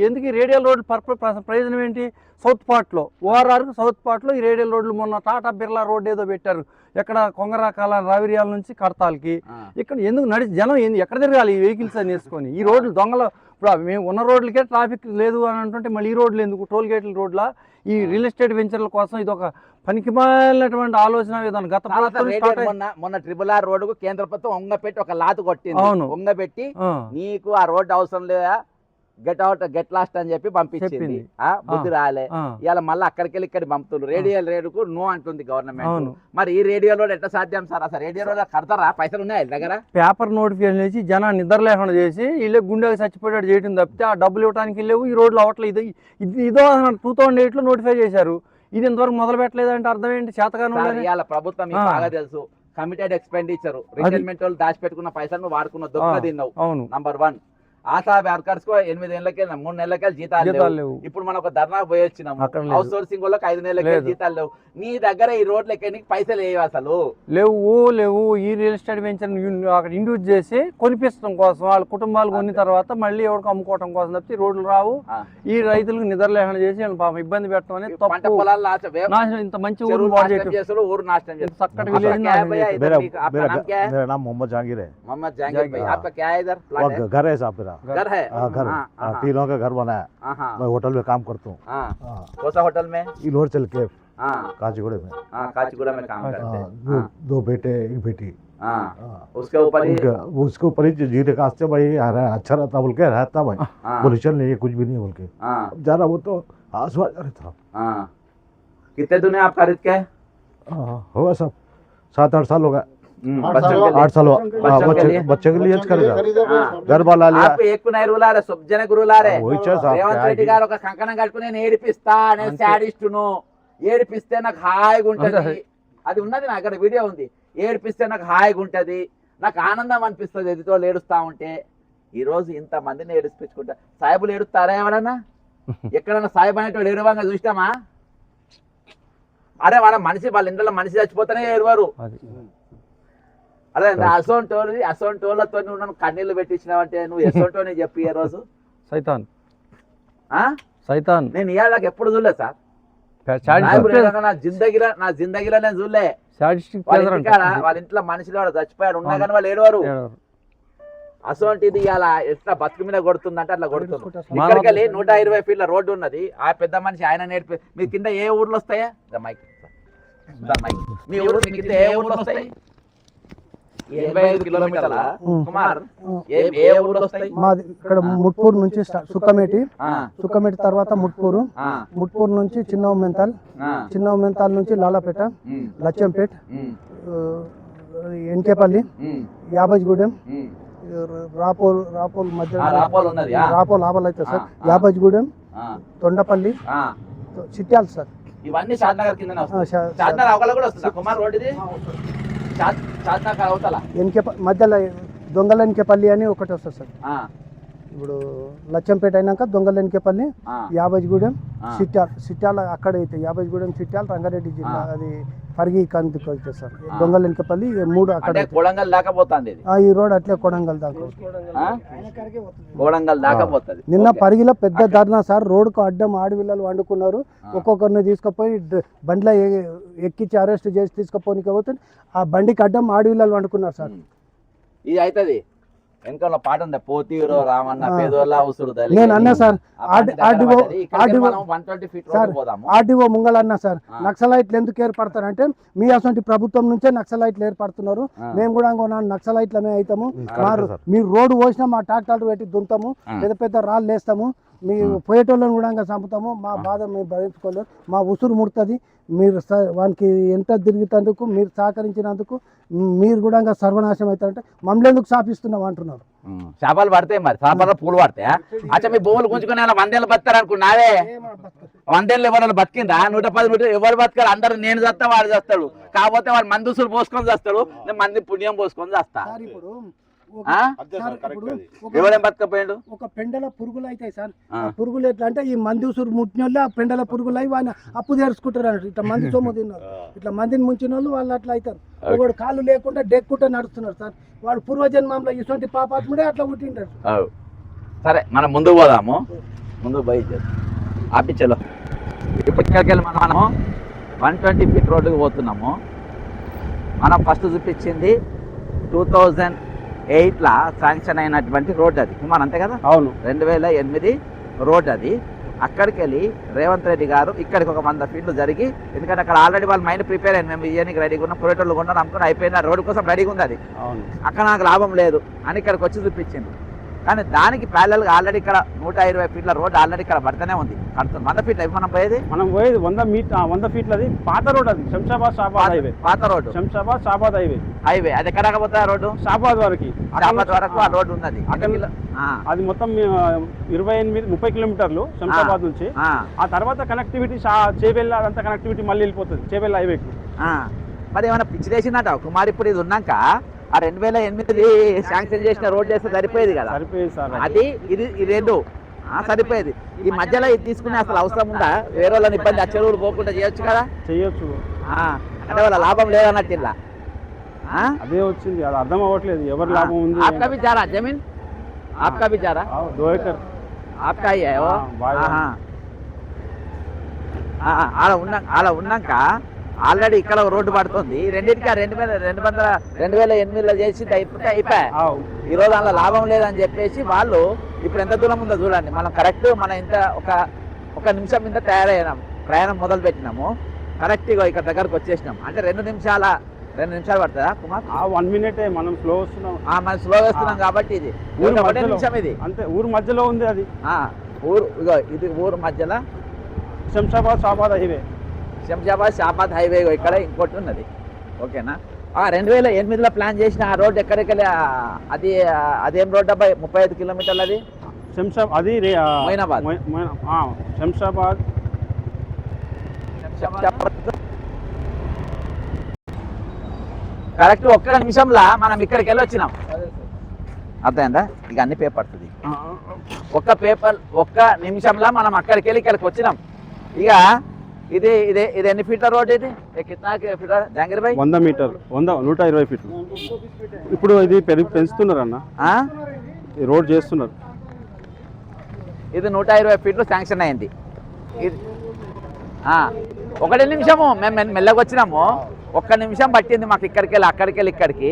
ఎందుకు? ఈ రేడియల్ రోడ్డు ప్రయోజనం ఏంటి? సౌత్ పార్ట్లో ఓఆర్ఆర్కి సౌత్ పార్ట్లో ఈ రేడియల్ రోడ్లు మొన్న టాటా బిర్లా రోడ్డు ఏదో పెట్టారు ఎక్కడ కొంగరాకాల రావిరియాల నుంచి కడతాలకి. ఇక్కడ ఎందుకు జనం ఎక్కడ తిరగాలి ఈ వెహికల్స్ అని వేసుకొని? ఈ రోడ్లు దొంగలు ఇప్పుడు మేము ఉన్న రోడ్లకే ట్రాఫిక్ లేదు అని అంటుంటే మళ్ళీ ఈ రోడ్లు ఎందుకు? టోల్ గేట్ల రోడ్ల ఈ రియల్ ఎస్టేట్ వెంచర్ల కోసం ఇది ఒక పనికిమాలినటువంటి ఆలోచన విధానం. గత మొన్న RRR రోడ్డుకు కేంద్ర ప్రభుత్వం ఒంగపెట్టి ఒక లాతు కొట్టింది. ఒంగపెట్టి నీకు ఆ రోడ్డు అవసరం లేదా, గెట్ లాస్ట్ అని చెప్పి పంపించింది. బుద్ధి రాలే. ఇవాళ మళ్ళీ అక్కడికి వెళ్ళి ఇక్కడ పంపుతున్నారు. రేడియల్ రోడ్డుకు నో అంటుంది గవర్నమెంట్. మరి ఈ రేడియల్ రోడ్ ఎట్లా సాధ్యం సార్? అసలు రేడియల్ రోడ్ కడతారా? పైసలు ఉన్నాయి దగ్గర? పేపర్ నోటిఫికేషన్ చేసి జనాన్ని నిద్ర లేకుండా చేసి వీళ్ళే గుండెకి చచ్చిపోయాడు చేయడం తప్పితే ఆ డబ్బులు ఇవ్వడానికి లేవు. ఈ రోడ్లు అవట్లేదు. ఇదో 2008లో నోటిఫై చేశారు. ఇది ఇంతవరకు మొదలు పెట్టలేదంటే అర్థం ఏంటి? చేతగాను ప్రభుత్వం బాగా తెలుసు. కమిటెడ్ ఎక్స్పెండిచర్ రిటైర్మెంట్ వాళ్ళు దాచిపెట్టుకున్న పైసలు వాడుకున్న దొంగ తిన్నావు. నంబర్ 1 ఆశా వర్కర్స్ కు 8 ఏళ్ళకే 3 నెలలకే జీతాలు లేవు. ఇప్పుడు మనం ఒక ధర్నా పోయి వచ్చినాం. హౌస్ సోర్సింగ్ వాళ్ళకి 5 నెలలకే జీతాలు లేవు. నీ దగ్గర ఈ రోడ్లు ఎక్కడికి పైసలు లేవు, అసలు లేవు. ఈ రియల్ ఎస్టేట్ వెంచర్ అక్కడ ఇండ్యూస్ చేసి కొనిపించడం కోసం వాళ్ళ కుటుంబాలు కొన్న తర్వాత మళ్ళీ ఎవరికి అమ్ముకోవడం కోసం తప్పితే రోడ్లు రావు. ఈ రైతులకు నిద్ర లేకుండా చేసి పాపం ఇబ్బంది పెట్టడం అనేది తప్పు. పొలాలు ఇంత మంచి ఊరు ఊరు నాశనం చేస్తారు. చక్కటి విలేజ్. मोहम्मद जहांगीर है। मोहम्मद जहांगीर भाई, आपका क्या है इधर? घर है साहब मेरा। घर है? घर तीनों का घर बना है। मैं होटल में काम करता हूँ। कौन सा होटल में? इलोर चल के काचीगुड़ा में। काचीगुड़ा में काम करते हैं। 2 बेटे 1 बेटी। उसके ऊपर ही जीरे का आस्ते भाई अच्छा रहता बोल के रहता भाई। पोल्यूशन नहीं है, कुछ भी नहीं बोल के जा रहा। वो तो आसवा जा रहा था। कितने दिन आप खरीद के? होगा सब 7-8 साल होगा। 8 साल बच्चे के लिए खरीदा, घर वाला लिया। आप एक नहीं रुला रहे, सब जने रुला रहे। రేవంత్ రెడ్డి గారు ఒక కంకణం కట్టుకుని నేను ఏడిపిస్తా అనే శాడిస్టును. ఏడిపిస్తే నాకు హాయిగా ఉంటది. అది ఉన్నది నా దగ్గర వీడియో ఉంది. ఏడిపిస్తే నాకు హాయిగా ఉంటది, నాకు ఆనందం అనిపిస్తుంది ఎదుటో ఏడుస్తా ఉంటే. ఈ రోజు ఇంత మందిని ఏడిపించుకుంటా. సాయిబులు ఏడుస్తారా ఎవరన్నా? ఎక్కడన్నా సాయిబు అనేటువంటి ఏడువంగా చూస్తామా? అరే వాళ్ళ వాళ్ళ ఇంట్లో మనిషి చచ్చిపోతేనే ఏడవారు. అదే అసోంటోళ్ళతో నువ్వు కన్నీళ్లు పెట్టించినావంటే నువ్వు ఎసోంటోనే చెప్పి ఏ రోజు సైతాన్ నేను ఇవాళకి ఎప్పుడు చూడలేదు సార్. నా జిందగీలో నేను చూడలే. వాళ్ళ ఇంట్లో మనిషిలో వాడు చచ్చిపోయాడు ఉన్నా కానీ వాళ్ళు ఏడవారు. అసోంటిది ఇలా ఎట్లా బతుకు మీద కొడుతుందంటే అట్లా కొడుతుంది. ఇక్కడికి వెళ్ళి 120 ఫీట్ల రోడ్డు ఉన్నది. ఆ పెద్ద మనిషి ఆయన నేర్పి మీ కింద ఏ ఊర్లు వస్తాయా? మీ ఊరు మీ కింద ఏ ఊర్లు వస్తాయి? 85 కిలోమీటర్ల కుమార్ ఏ ఊర్లు వస్తాయి? మాది ఇక్కడ ముట్పూర్ నుంచి సుక్కమేటి తర్వాత ముట్పూర్ నుంచి చిన్న మెంతాల్ నుంచి లాలాపేట, లచ్చంపేట, ఎన్కేపల్లి, యాబజ్గూడెం, రాపోల్ మధ్య రాపోల్ ఆపల్ అయితే సార్, యాబజ్గూడెం, తొండపల్లి, చిట్యాల సార్. ఇవన్నీ షాద్నగర్ కింద షాద్నగర్ అవతల కూడా వస్తుందా కుమార్ రోడ్? ఇది షాద్నగర్ అవతల మధ్యలో దొంగలెన్కేపల్లి అని ఒకటి వస్తుంది సార్. ఇప్పుడు లచ్చంపేట అయినాక దొంగలెన్కేపల్లి, యాబజ్గూడెం, సిట్యాల అక్కడ అయితే యాబజ్గూడెం, సిట్యాల, రంగారెడ్డి జిల్లా అది పరిగి కందుకు అయితే సార్. దొంగలెన్కేపల్లి 3 అక్కడ కొడంగల్ దాకా పోతుంది. ఈ రోడ్ అట్లే కొడంగల్ దాకా పోతుంది. నిన్న పరిగిలో పెద్ద ధర్నా సార్. రోడ్డుకు అడ్డం ఆడపిల్లలు వండుకున్నారు. ఒక్కొక్కరిని తీసుకుపోయి బండిలో ఎక్కించి అరెస్ట్ చేసి తీసుకుపోనికి పోతే ఆ బండికి అడ్డం ఆడపిల్లలు వండుకున్నారు సార్. ఇది అవుతుంది వెనకాల పాట ఉంది, పోతీరో రామన్న పేదోళ్ళ ఉసురు తల్లి. నేను అన్నా సార్ ఆర్డీఓ ముంగల్ అన్నా సార్, నక్సలైట్లు ఎందుకు ఏర్పడతారంటే మీ అసలు ప్రభుత్వం నుంచే నక్సలైట్లు ఏర్పడుతున్నారు, మేము కూడా నక్సలైట్లమే అవుతాము, మీరు రోడ్డు పోసినా మా ట్రాక్టర్లు పెట్టి దుంతాము, పెద్ద పెద్ద రాళ్ళు వేస్తాము, మీ పోయేటోళ్ళని కూడా చంపుతాము, మా బాధ మేము భరించుకోలేము, మా ఉసురు ముడుతుంది, మీరు వానికి ఎంత తిరుగుతందుకు మీరు సహకరించినందుకు మీరు కూడా సర్వనాశనం అవుతారంటే మమ్మల్ని ఎందుకు శాపిస్తున్నాం అంటున్నారు. చేపలు పడతాయి మరి, చేపల పూలు పడతాయా? అచ్చా మీ భూములు గుంజుకుని అలా 100 ఏళ్ళు బతారు అనుకున్నావే, 100 ఏళ్ళు ఎవరైనా బతికిందా? 110 ఎవరు బతకారు? అందరూ నేను చేస్తా వాడు చేస్తాడు, కాకపోతే వాడు మంది ఉసురు పోసుకొని చేస్తాడు, నేను మంది పుణ్యం పోసుకొని చేస్తా. ఎవరేం బతకపోయాడు? ఒక పెండల పురుగులు అవుతాయి సార్, పురుగులు ఎట్లా అంటే ఈ మంది ఉసురు ముట్టిన ఆ పెండల పురుగులు అయి వాళ్ళు అప్పు తెరుచుకుంటారు అన్నట్టు, ఇట్లా మంది సొమ్ము తిన్నారు, ఇట్లా మందిని ముంచిన వాళ్ళు వాళ్ళు అట్లా అవుతారు. ఒకడు కాళ్ళు లేకుండా డెక్కుంటా నడుస్తున్నారు సార్, వాడు పూర్వజన్మంలో ఇటువంటి పాపాత్ముడే అట్లా పుట్టింటాడు. సరే మనం ముందుకు పోదాము, ముందుకు పోయి ఆపించలో. ఇప్పటికెళ్ళి మనము 120 ఫీట్ రోడ్డుకి పోతున్నాము. మనం ఫస్ట్ చూపించింది 2008 శాంక్షన్ అయినటువంటి రోడ్ అది కుమార్, అంతే కదా? అవును, 2008 రోడ్ అది. అక్కడికి వెళ్ళి రేవంత్ రెడ్డి గారు ఇక్కడికి ఒక 100 ఫీట్లు జరిగి, ఎందుకంటే అక్కడ ఆల్రెడీ వాళ్ళు మైండ్ ప్రిపేర్ అయింది, మేము ఇయ్యనికి రెడీగా ఉన్నాం, పొరేటోళ్ళు కొన్నాను అనుకుని అయిపోయిన రోడ్డు కోసం రెడీగా ఉంది అది, అక్కడ నాకు లాభం లేదు అని ఇక్కడికి వచ్చి చూపించింది. కానీ దానికి ప్యారలల్గా ఆల్రెడీ ఇక్కడ 120 ఫీట్ల రోడ్ ఆల్రెడీ ఇక్కడ పడుతూనే ఉంది, కడుతుంది. 100 ఫీట్లు మనం పోయేది 100 ఫీట్లది పాత రోడ్, అది శంషాబాద్ షాబాద్ హైవే, పాత రోడ్డు శంషాబాద్ షాబాద్ హైవే. అది ఎక్కడ పోతా రోడ్డు? షాబాద్ వరకు ఆ రోడ్డు ఉన్నది. అది మొత్తం 30 కిలోమీటర్లు శంషాబాద్ నుంచి. ఆ తర్వాత కనెక్టివిటీ చేవెళ్ళ, అదంతా కనెక్టివిటీ మళ్ళీ వెళ్ళిపోతుంది చేవెళ్ళ హైవేకి. మరి ఏమైనా పిచ్చి చేసినట్ట కుమార్? ఇప్పుడు ఇది ఉన్నాక ఆ 2008 శాంక్షన్ చేసిన రోడ్ చేస్తే సరిపోయేది కదా, సరిపోయేది సార్. అది ఇది రెండు సరిపోయేది. ఈ మధ్యలో ఇది తీసుకునే అసలు అవసరం ఉందా? వేరే వాళ్ళని ఇబ్బంది ఆ చెరువులు పోకుండా చేయొచ్చు కదా? చేయొచ్చు, అంటే వాళ్ళ లాభం లేదన్నట్టు ఇలా అదే వచ్చింది, అది అర్థం అవ్వట్లేదు ఎవరి లాభం ఉంది. आपका भी जा रहा जमीन, आपका भी जा रहा? 2 एकड़ आपका ही है वो. అలా ఉన్నాక ఆల్రెడీ ఇక్కడ రోడ్డు పడుతుంది, రెండింటికి 2008లో చేసి అయిపోయా. ఈ రోజు అందులో లాభం లేదని చెప్పేసి వాళ్ళు ఇప్పుడు ఎంత దూరం ఉందో చూడండి. మనం కరెక్ట్ మనం ఇంత ఒక నిమిషం మీద తయారయ్యాం, ప్రయాణం మొదలు పెట్టినాము, కరెక్ట్గా ఇక్కడ దగ్గరకు వచ్చేసినాం. అంటే 2 నిమిషాలు పడుతుందా కుమార్? 1 మినిట్ మనం స్లో వస్తున్నాం, మనం స్లో వస్తున్నాం కాబట్టి ఇది నిమిషం ఇది అంతే. ఊరు మధ్యలో ఉంది అది, ఇది ఊరు మధ్యలో శంషాబాద్ షాబాద్ హైవే ఇక్కడ ఇంకోటి ఉన్నది. ఓకేనా? 2008లో ప్లాన్ చేసిన ఆ రోడ్ ఎక్కడికెళ్ళి అదేం రోడ్ అబ్బాయి? 35 కిలోమీటర్లు అది అది మొయినాబాద్. శంషాబాద్ కరెక్ట్ ఒక్క నిమిషంలో మనం ఇక్కడికి వెళ్ళి వచ్చినాం, అర్థమైందా? ఇక అన్ని పేపర్స్ ఒక్క నిమిషంలో మనం అక్కడికి వెళ్ళి ఇక్కడికి వచ్చినాం. ఇక ఇది ఎన్ని ఫీట్ల రోడ్? ఇది జంగీర్ భాయ్ 100 మీటర్ 120 ఫీట్లు. ఇప్పుడు ఇది పెంచుతున్నారు అన్న, ఈ రోడ్ చేస్తున్నారు. ఇది 120 ఫీట్లు శాంక్షన్ అయింది. ఇది 1 నిమిషము మేము మెల్లగా వచ్చినాము, 1 నిమిషం పట్టింది మాకు ఇక్కడికి వెళ్ళి ఇక్కడికి.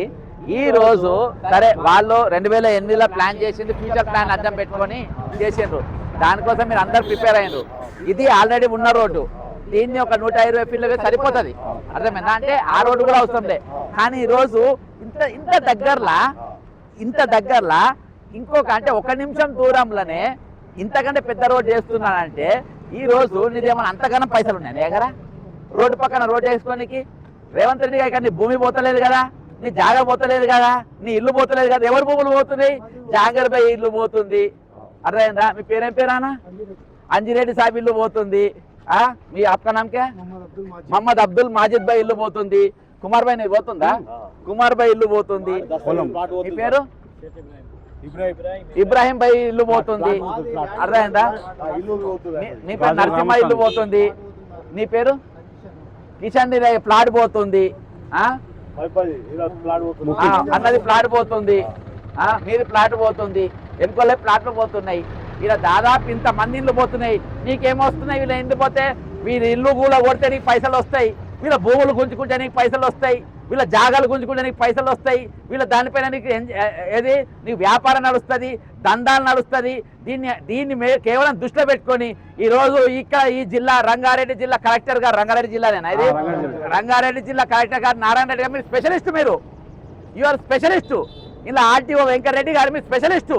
ఈ రోజు సరే వాళ్ళు 2008లో ప్లాన్ చేసింది, ఫ్యూచర్ ప్లాన్ అర్థం పెట్టుకొని చేసిండ్రు, దానికోసం మీరు అందరు ప్రిపేర్ అయ్యారు. ఇది ఆల్రెడీ ఉన్న రోడ్డు, దీన్ని ఒక 120 ఫీట్లకి సరిపోతుంది, అర్థమైందా? అంటే ఆ రోడ్డు కూడా అవసరం లే. కానీ ఈరోజు ఇంత దగ్గరలా ఇంకొక అంటే 1 నిమిషం దూరంలోనే ఇంతకంటే పెద్ద రోడ్డు చేస్తున్నానంటే ఈ రోజు నీదేమన్నా అంతకన్నా పైసలు ఉన్నాయి దగ్గర? రోడ్డు పక్కన రోడ్డు వేసుకోనికి రేవంత్ రెడ్డి గారు నీ భూమి పోతలేదు కదా, నీ జాగా పోతలేదు కదా, నీ ఇల్లు పోతలేదు కదా, ఎవరి భూములు పోతున్నాయి? జాంగర్ భాయ్ ఇల్లు పోతుంది, అర్థమైందా? మీ పేరేం పేరానా? అంజిరెడ్డి సాబ్ ఇల్లు పోతుంది. మీ ఆప్కా నామ్ క్యా? మహమ్మద్ అబ్దుల్ మాజిద్ భాయ్ ఇల్లు పోతుంది. కుమార్ భాయ్ నీకు పోతుందా? కుమార్ భాయ్ ఇల్లు పోతుంది. మీ పేరు? ఇబ్రాహిం భాయ్ ఇల్లు పోతుంది, అర్థమైందా? మీ పేరు నరసింహ ఇల్లు పోతుంది. నీ పేరు? కిషన్ ప్లాట్ పోతుంది, అన్నది ప్లాట్ పోతుంది, మీరు ప్లాట్ పోతుంది, ఎన్నికోలే ప్లాట్లు పోతున్నాయి. ఇలా దాదాపు ఇంతమంది ఇల్లు పోతున్నాయి. నీకేమొస్తున్నాయి? వీళ్ళు ఎందుకు పోతే వీళ్ళు ఇల్లు కూడా కొడితే నీకు పైసలు వస్తాయి. వీళ్ళ భూములు గుంజుకుంటే నీకు పైసలు వస్తాయి, వీళ్ళ జాగాలు గుంజుకుంటే నీకు పైసలు వస్తాయి, వీళ్ళ దానిపైన నీకు ఏది నీకు వ్యాపారం నడుస్తుంది, దందాలు నడుస్తుంది. దీన్ని కేవలం దృష్టిలో పెట్టుకొని ఈరోజు ఇక్కడ ఈ జిల్లా రంగారెడ్డి జిల్లా కలెక్టర్ గారు, రంగారెడ్డి జిల్లానేనా ఇది, రంగారెడ్డి జిల్లా కలెక్టర్ గారు నారాయణ రెడ్డి గారు మీరు స్పెషలిస్ట్, మీరు యూఆర్ స్పెషలిస్టు. ఇలా ఆర్టీఓ వెంకటరెడ్డి గారు మీరు స్పెషలిస్టు.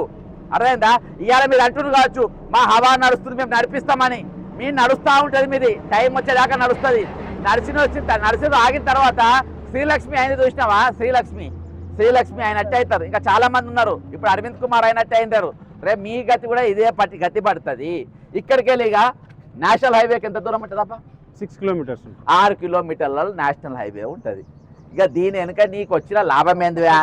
అర్థమైందా? ఇవాళ మీరు అంటున్నారు కావచ్చు మా హవా నడుస్తుంది మేము నడిపిస్తామని. మీరు నడుస్తూ ఉంటుంది, మీది టైం వచ్చేదాకా నడుస్తుంది. నడిచిన ఆగిన తర్వాత శ్రీలక్ష్మి ఆయన చూసినావా? శ్రీలక్ష్మి అయినట్టు అవుతారు. ఇంకా చాలా మంది ఉన్నారు. ఇప్పుడు అరవింద్ కుమార్ అయినట్టు అయినారు. రేపు మీ గతి కూడా ఇదే గతి పడుతుంది. ఇక్కడికి వెళ్ళి ఇక నేషనల్ హైవేకి ఎంత దూరం ఉంటుంది అప్ప? 6 కిలోమీటర్స్, 6 కిలోమీటర్ల నేషనల్ హైవే ఉంటుంది. ఇక దీని వెనుక నీకు వచ్చిన లాభం ఏందివా?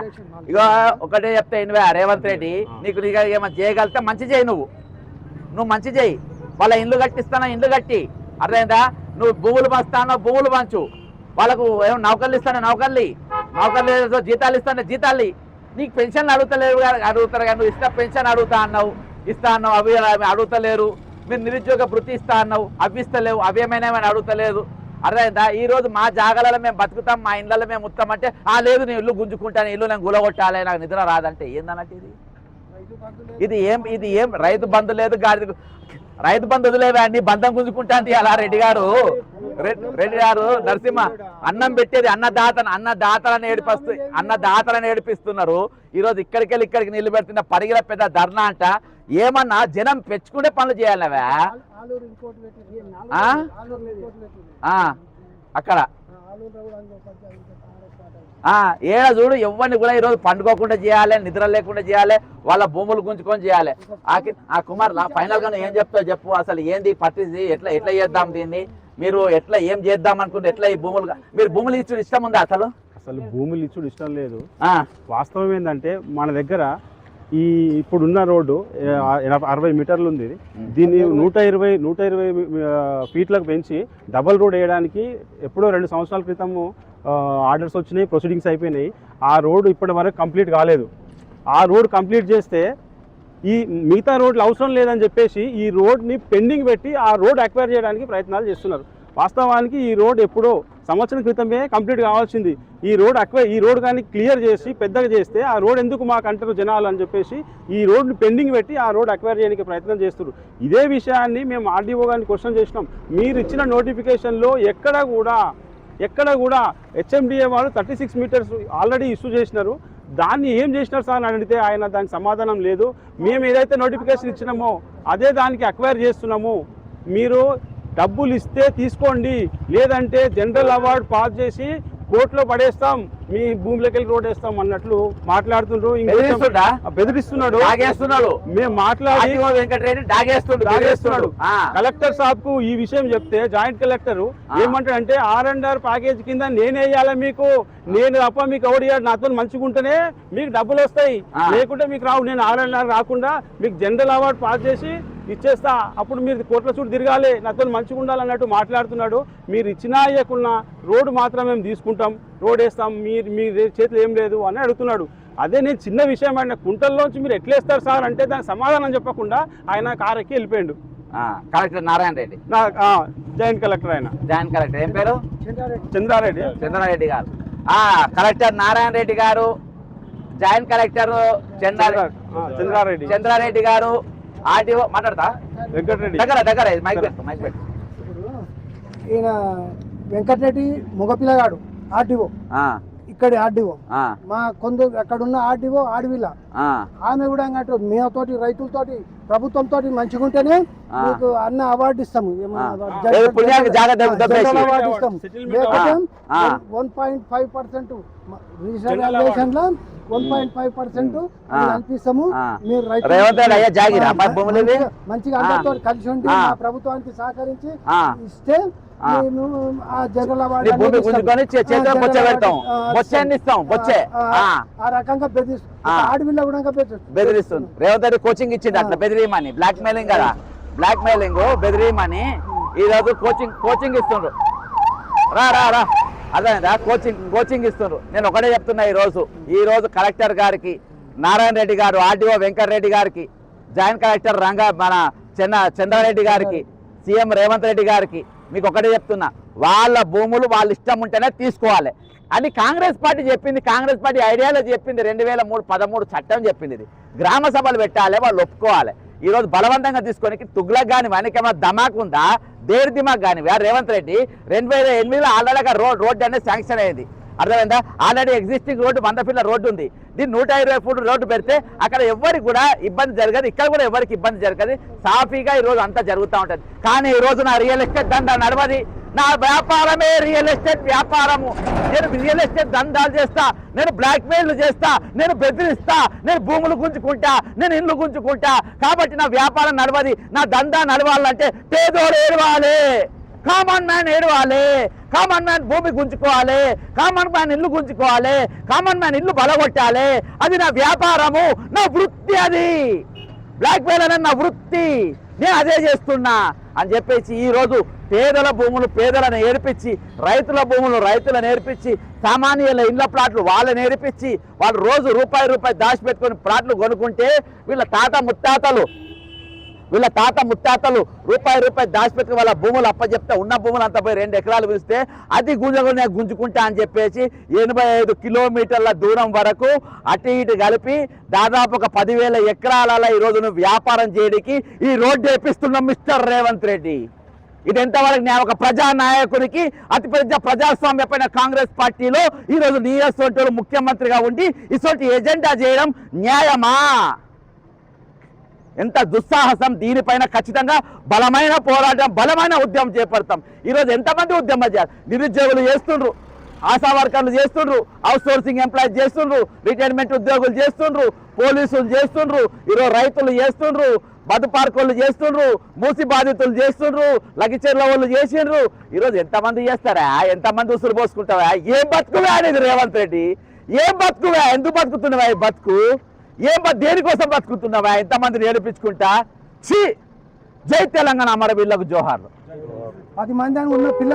ఇక ఒకటే చెప్తే ఏందివా రేవంత్ రెడ్డి, నీకు ఏమైనా చేయగలిగితే మంచి చేయి, నువ్వు మంచి చేయి. వాళ్ళ ఇండ్లు కట్టిస్తానో ఇండ్లు కట్టి, అర్థమైందా? నువ్వు భూములు పంచుతానో భూములు పంచు, వాళ్ళకు ఏమో నౌకర్లు ఇస్తానో నౌకర్లు జీతాలు ఇస్తానో జీతాలు. నీకు పెన్షన్లు అడుగుతారు కానీ నువ్వు పెన్షన్ ఇస్తా అన్నావు, అవి అడుగుతలేరు. మీరు నిరుద్యోగ వృత్తి ఇస్తా అన్నావు, అవి ఇస్తలేవు. అవి ఏమైనా అడుగుతలేదు. అర్థమైందా? ఈ రోజు మా జాగాలలో మేము బతుకుతాం, మా ఇళ్ళలో మేము ముత్తామంటే లేదు నేను ఇల్లు గుంజుకుంటాను, ఇల్లు నేను గులగొట్టాలి, నాకు నిద్ర రాదంటే ఏందన్నట్టు ఇది ఏం రైతు బంధు లేదు, రైతు బంధు వదిలేవా అండి, బంధం గుంజుకుంటాంది అలా రెడ్డి గారు నరసింహ అన్నం పెట్టేది అన్నదాతలను ఏడిపిస్తున్నారు. ఈరోజు ఇక్కడికి నీళ్లు పెడుతున్న పరిగిల పెద్ద ధర్నా అంట. ఏమన్నా జనం పెంచుకుంటే పనులు చేయాలవా అక్కడ ఏడ చూడు ఎవరిని కూడా ఈరోజు పండుకోకుండా చేయాలి, నిద్ర లేకుండా చేయాలి, వాళ్ళ భూములు గుంజుకొని చేయాలి. ఆ కుమార్ ఫైనల్ గా ఏం చెప్తావు చెప్పు, అసలు ఏంది పట్టింది, ఎట్లా చేద్దాం దీన్ని, మీరు ఎట్లా ఏం చేద్దాం అనుకుంటే ఎట్లా ఈ మీరు భూములు ఇచ్చుడు ఇష్టం ఉందా? అసలు భూములు ఇచ్చుడు ఇష్టం లేదు. వాస్తవం ఏంటంటే మన దగ్గర ఈ ఇప్పుడున్న రోడ్డు 60 మీటర్లు ఉంది. దీన్ని 120 ఫీట్లకు పెంచి డబల్ రోడ్ వేయడానికి ఎప్పుడో 2 సంవత్సరాల క్రితము ఆర్డర్స్ వచ్చినాయి, ప్రొసీడింగ్స్ అయిపోయినాయి. ఆ రోడ్డు ఇప్పటి వరకు కంప్లీట్ కాలేదు. ఆ రోడ్ కంప్లీట్ చేస్తే ఈ మిగతా రోడ్లు అవసరం లేదని చెప్పేసి ఈ రోడ్ని పెండింగ్ పెట్టి ఆ రోడ్ అక్వైర్ చేయడానికి ప్రయత్నాలు చేస్తున్నారు. వాస్తవానికి ఈ రోడ్ ఎప్పుడో సంవత్సరం క్రితమే కంప్లీట్ కావాల్సింది. ఈ రోడ్ కానీ క్లియర్ చేసి పెద్దగా చేస్తే ఆ రోడ్ ఎందుకు మాకు అంటారు జనాలు అని చెప్పేసి ఈ రోడ్ని పెండింగ్ పెట్టి ఆ రోడ్ అక్వైర్ చేయడానికి ప్రయత్నం చేస్తున్నారు. ఇదే విషయాన్ని మేము ఆర్డీఓ గారిని క్వశ్చన్ చేసినాం. మీరు ఇచ్చిన నోటిఫికేషన్లో ఎక్కడ కూడా హెచ్ఎండిఏ వాళ్ళు 36 మీటర్స్ ఆల్రెడీ ఇష్యూ చేసినారు. దాన్ని ఏం చేసినారు సార్ అని అడిగితే ఆయన దానికి సమాధానం లేదు. మేము ఏదైతే నోటిఫికేషన్ ఇచ్చినామో అదే దానికి అక్వైర్ చేస్తున్నాము, మీరు డబ్బులు ఇస్తే తీసుకోండి, లేదంటే జనరల్ అవార్డు పాస్ చేసి కోర్టులో పడేస్తాం, మీ భూమిలోకి వెళ్ళి రోడ్ వేస్తాం అన్నట్లు మాట్లాడుతుండ్రు. బెదిరిస్తున్నాడు. మేము మాట్లాడి దాగేస్తున్నాడు. కలెక్టర్ సాబ్ కు ఈ విషయం చెప్తే జాయింట్ కలెక్టర్ ఏమంటాడంటే R&R ప్యాకేజ్ కింద నేనే వేయాలి, నేను తప్ప మీకు ఎవరు నాతో మంచిగుంటేనే మీకు డబ్బులు వస్తాయి, లేకుంటే మీకు రావు. నేను R&R రాకుండా మీకు జనరల్ అవార్డు పాస్ చేసి ఇచ్చేస్తా, అప్పుడు మీరు కోట్ల చుట్టూ తిరగాలి, నాతో మంచిగా ఉండాలన్నట్టు మాట్లాడుతున్నాడు. మీరు ఇచ్చినా ఇవ్వకున్నా రోడ్డు మాత్రం మేము తీసుకుంటాం, రోడ్ వేస్తాం, మీ చేతిలో ఏం లేదు అని అడుగుతున్నాడు. అదే నేను చిన్న విషయం ఆయన కుంటల్లోంచి మీరు ఎట్లేస్తారు సార్ అంటే దానికి సమాధానం చెప్పకుండా ఆయన కారెక్కి వెళ్ళిపోయాడు. Collector Narayana Reddy, joint collector. Joint collector ఏం పేరు? చంద్రారెడ్డి గారు. కలెక్టర్ నారాయణ రెడ్డి గారు, జాయింట్ కలెక్టర్ చంద్రారెడ్డి గారు, ఆర్టీఓ మాట్లాడతా దగ్గర ఈయన వెంకటరెడ్డి మగపిల్లగాడు ఆర్టీఓ, ఇక్కడి ఆర్డీఓ. మా కొందరు అక్కడున్న ఆర్డీఓ ఆడవిల్ల ఆమె కూడా అంటూ మేతోటి రైతులతోటి ప్రభుత్వంతో మంచిగా ఉంటేనే మీకు అన్న అవార్డు ఇస్తాము, అవార్డు ఇస్తాము. లేకపోతే 1.5% రిజర్వేషన్ లో 1.5% కల్పిస్తాము. మీరు మంచిగా అందరితో కలిసి ఉండి మా ప్రభుత్వానికి సహకరించి ఇస్తే నేను ఆ జనరల్ అవార్డు ఆ రకంగా ఆడవిల్ల కూడా బెదిరిస్తుంది. రేవంత్ రెడ్డి కోచింగ్ ఇచ్చింది అట్లా బెదిరియమని, బ్లాక్ మెయిలింగ్ కదా, బ్లాక్ మెయిలింగ్ బెదిరియమని ఈ రోజు కోచింగ్ ఇస్తుండ్రు. రా అదేదా కోచింగ్ ఇస్తున్నారు. నేను ఒకటే చెప్తున్నా, ఈ రోజు కలెక్టర్ గారికి నారాయణ రెడ్డి గారు, ఆర్డీఓ వెంకటరెడ్డి గారికి, జాయింట్ కలెక్టర్ మన చంద్రారెడ్డి గారికి, సీఎం రేవంత్ రెడ్డి గారికి మీకు ఒకటే చెప్తున్నా, వాళ్ళ భూములు వాళ్ళ ఇష్టం ఉంటేనే తీసుకోవాలి అని కాంగ్రెస్ పార్టీ చెప్పింది. కాంగ్రెస్ పార్టీ ఐడియాలో చెప్పింది. 2013 చట్టం చెప్పింది. ఇది గ్రామ సభలు పెట్టాలి, వాళ్ళు ఒప్పుకోవాలి. ఈరోజు బలవంతంగా తీసుకొని తుగ్లక్ కానీ మనకేమన్నా ధమాక్ ఉందా, దేర్ దిమాక్ కానీ రేవంత్ రెడ్డి 2008లో ఆల్రెడీగా రోడ్డు అనేది శాంక్షన్ అయింది. అర్థమైందా? ఆల్రెడీ ఎగ్జిస్టింగ్ రోడ్డు 100 ఫీట్ల రోడ్డు ఉంది. దీన్ని 120 ఫీట్ల రోడ్డు పెడితే అక్కడ ఎవరికి కూడా ఇబ్బంది జరగదు, ఇక్కడ కూడా ఎవరికి ఇబ్బంది జరగదు. సాఫీగా ఈరోజు అంతా జరుగుతూ ఉంటుంది. కానీ ఈరోజు నా రియల్ ఎస్టేట్ దందా నడవది. నా వ్యాపారమే రియల్ ఎస్టేట్ వ్యాపారము. నేను రియల్ ఎస్టేట్ దందాలు చేస్తా, నేను బ్లాక్మెయిల్ చేస్తా, నేను బెదిరిస్తా, నేను భూములు గుంజుకుంటా, నేను ఇల్లు గుంజుకుంటా. కాబట్టి నా వ్యాపారం నడవది. నా దందా నడవాలంటే పేదోడు ఏడవాలి, కామన్ మ్యాన్ ఏడవాలి, కామన్ మ్యాన్ భూమి గుంజుకోవాలి, కామన్ మ్యాన్ ఇల్లు గుంజుకోవాలి, కామన్ మ్యాన్ ఇల్లు బలగొట్టాలి. అది నా వ్యాపారము, నా వృత్తి. అది బ్లాక్మెయిల్ అనేది నా వృత్తి, నేను అదే చేస్తున్నా అని చెప్పేసి ఈరోజు పేదల భూములు పేదలను ఏర్పించి, రైతుల భూములు రైతులను ఏర్పించి, సామాన్యుల ఇండ్ల ప్లాట్లు వాళ్ళని ఏర్పించి, వాళ్ళు రోజు రూపాయి దాచిపెట్టుకొని ప్లాట్లు కొనుక్కుంటే వీళ్ళ తాత ముత్తాతలు రూపాయి దాచిపెట్టుకుని వాళ్ళ భూములు అప్పచెప్తే ఉన్న భూములు అంతా పోయి 2 ఎకరాలు పిలిస్తే అది గుంజుకుంటా అని చెప్పేసి 85 కిలోమీటర్ల దూరం వరకు అటు ఇటు కలిపి దాదాపు ఒక 10,000 ఎకరాల ఈరోజు నువ్వు వ్యాపారం చేయడానికి ఈ రోడ్డు వేపిస్తున్నాం మిస్టర్ రేవంత్ రెడ్డి. ఇది ఎంతవరకు న్యాయం? ఒక ప్రజానాయకునికి, అతిపెద్ద ప్రజాస్వామ్యమైన కాంగ్రెస్ పార్టీలో ఈరోజు నీరసోటోలు ముఖ్యమంత్రిగా ఉండి ఇటువంటి ఎజెండా చేయడం న్యాయమా? ఎంత దుస్సాహసం! దీనిపైన ఖచ్చితంగా బలమైన పోరాటం, బలమైన ఉద్యమం చేపడతాం. ఈరోజు ఎంతమంది ఉద్యమం చేయాలి? నిరుద్యోగులు చేస్తుండ్రు, ఆశా వర్కర్లు చేస్తుండ్రు, అవుట్ సోర్సింగ్ ఎంప్లాయీస్ చేస్తుండ్రు, రిటైర్మెంట్ ఉద్యోగులు చేస్తుండ్రు, పోలీసులు చేస్తుండ్రు, ఈరోజు రైతులు చేస్తుండ్రు, మధు పార్కులు చేస్తుండ్రు, మూసి బాధితులు చేస్తుండ్రు, లగిచెర్ల వాళ్ళు చేసిండ్రు. ఈరోజు ఎంతమంది చేస్తారా? ఎంతమంది ఉసురు పోసుకుంటావా? ఏం బతుకువా అనేది రేవంత్ రెడ్డి? ఏం బతుకువా? ఎందుకు బతుకుతున్నావా ఈ బతుకు? దేనికోసం బతుకుతున్నావా? ఎంతమంది నేర్పించుకుంటా? జై తెలంగాణ, అమరవీరులకు జోహార్లు. 10 మంది ఉన్న పిల్లలు